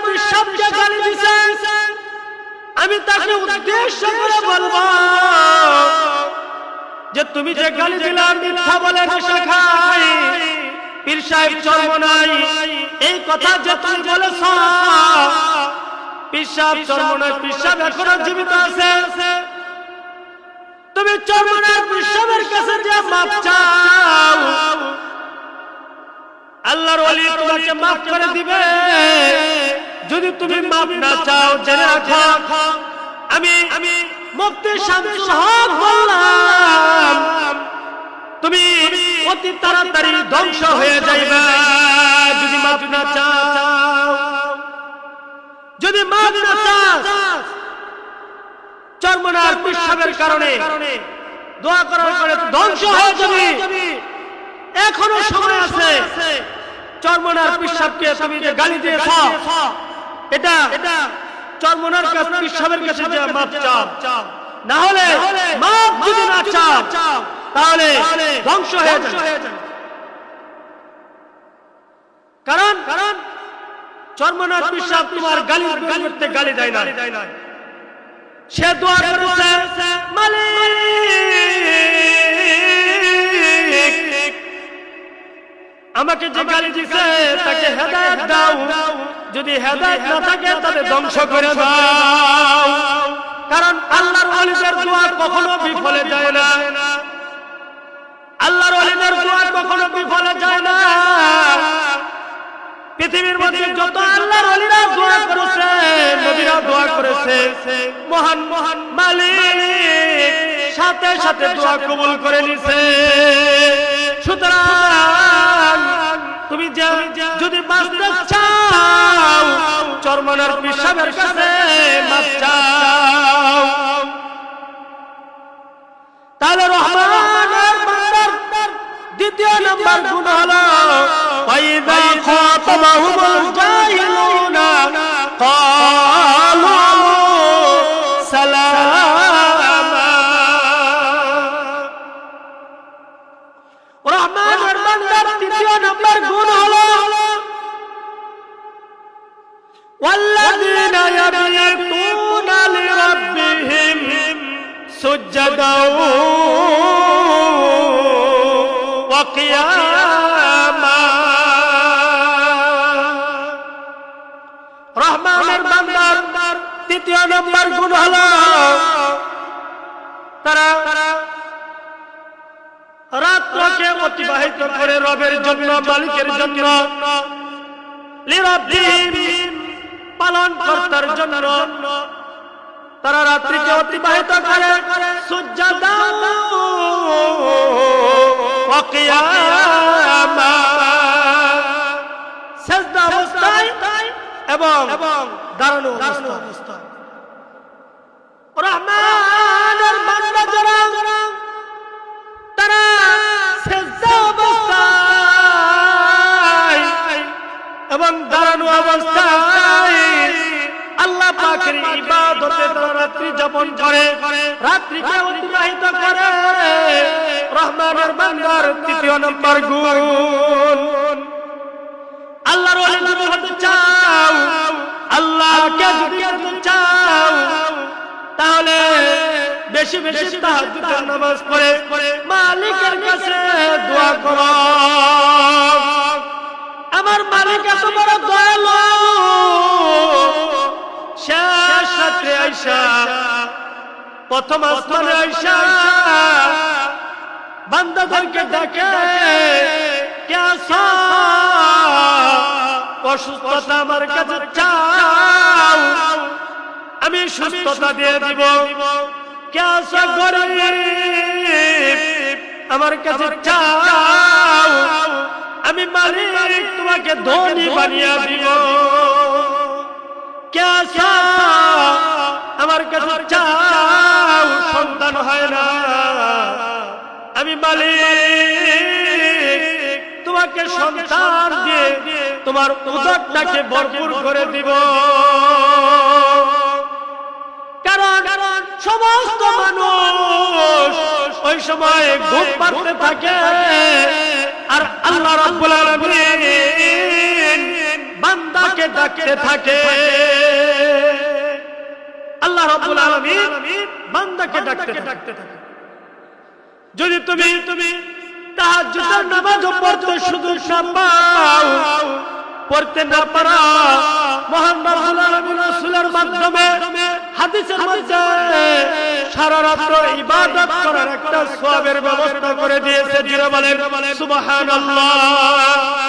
পিশাবকে গালি দিছে, আমি তাকে উদ্দেশ্য করে বলবো যে তুমি যে গালি দিলা মিথ্যা বলে নেশা খাই, পীর সাহেব চর্ম নাই, এই কথা যে তুমি বলেছ, পীর সাহেব চর্ম নাই, পীর সাহেব এখনো জীবিত আছে। তুমি চর্ম নাই পীর সাহেবের কাছে যে মাপ চাও, আল্লাহর ওলি তোমাকে মাফ করে দিবে। যদি তুমি মাফ না চাও, জেনে রাখো আমি মুফতি শামসুল হক বললাম, তুমি অতি তাড়াতাড়ি ধ্বংস হয়ে যাইবে। যদি মাফ না চাও, যদি মাফ না চাও, চর্মনার পিশাবের কারণে দোয়া করার পরে ধ্বংস হয়ে যাবে। এখনো সময় আছে। চর্মনার পিশাবকে তুমি যে গালি দিয়েছ, এটা চর্মনার কাছে পিশাবের কাছে যে মাফ চাও, না হলে মাফ যদি না চাও তাহলে ধ্বংস হয়ে যাবে। কারণ চর্মনার পিশাব তোমার গালি করতে গালি দেয় না, সে দোয়া করেছে মালিক আমাকে যে গালি দিছে তাকে হেদায়েত দাও, যদি হেদায়েত না থাকে তাকে ধ্বংস করে দাও। কারণ আল্লাহর ওলিদের দোয়া কখনো বিফলে যায় না, আল্লাহর ওলিদের দোয়া কখনো বিফলে যায় না। পৃথিবীর মধ্যে যত আল্লাহর ওলিরা দোয়া করেছে, নবীরা দোয়া করেছে, মহান মহান মালিক সাথে সাথে দোয়া কবুল করে নিছে। সুতরাং তুমি যদি বাঁচতে চাও, চর্মনার পিশাবের কাছে মাফ চাও, তাহলে রহমানের বান্দার দ্বিতীয় নাম্বার গুণ হলো ওয়াইযা খাতাবাহুমুল জাহিলুনা ক্বালু সালামা। রহমানের বান্দার তৃতীয় নাম্বার গুণ হলো ওয়াল্লাযীনা ইয়াবিতুনা লিরাব্বিহিম সুজদাও ওয়া কিয়ামা। রহমানের বান্দার তৃতীয় নম্বর গুণ হলো তারা রাতকে অতিবাহিত করে রবের জন্য, মালিকের জন্য, লিরাব্বিহিম পালন কর্তার জন্য তারা রাত্রিকে অতিবাহিত করে সুজদা ওয়া কিয়ামা, সিজদা অবস্থায় এবং দাঁড়ানো অবস্থায়। রহমানের বান্দা যারা তারা সিজদা অবস্থায় এবং দাঁড়ানো অবস্থায় আল্লাহ পাকের ইবাদতে তারা রাত্রি যাপন করে, রাত্রিকে অতিবাহিত করে। রহমানের বান্দার তৃতীয় নম্বর গুণ। আল্লাহর ওলি যদি হতে চাও, আল্লাহকে যদি হতে চাও, তাহলে বেশি বেশি তাহাজ্জুদের নামাজ পড়ে মালিকের কাছে দোয়া করো। আমার মালিক এত বড় দয়ালু, শেষ রাত্রে আইসা, প্রথম আসমানে আইসা বান্দাদেরকে ডাকে, কে আছো? অসুস্থতা আমার কাছে চাও, আমি সুস্থতা দিয়ে দিব। কে আছো গরীব? আমার কাছে চাও, আমি মালিক তোমাকে ধনী বানিয়ে দিব। কে আছো? আমার কাছে চাও, সন্তান হয় না, আমি মালিক তোমাকে সন্তান দিয়ে তোমার উদরটাকে ভরপুর করে দিব। কারণ সমস্ত মানুষ ওই সময় ঘুম পাড়তে থাকে, আর আল্লাহ রাব্বুল আলামিন বান্দাকে ডাকতে থাকে। আল্লাহ রাব্বুল আলামিন বান্দাকে ডাকতে থাকে। যদি তুমি তাহাজ্জুদের নামাজ পড়তে সুযোগ না পাও, পড়তে না পারো, মহান রব্বুল আলামিন রাসূলের মাধ্যমে হাদিসের মধ্যে সারা রাত ইবাদত করার একটা সওয়াবের ব্যবস্থা করে দিয়েছে। জিরা বলেন সুবহানাল্লাহ।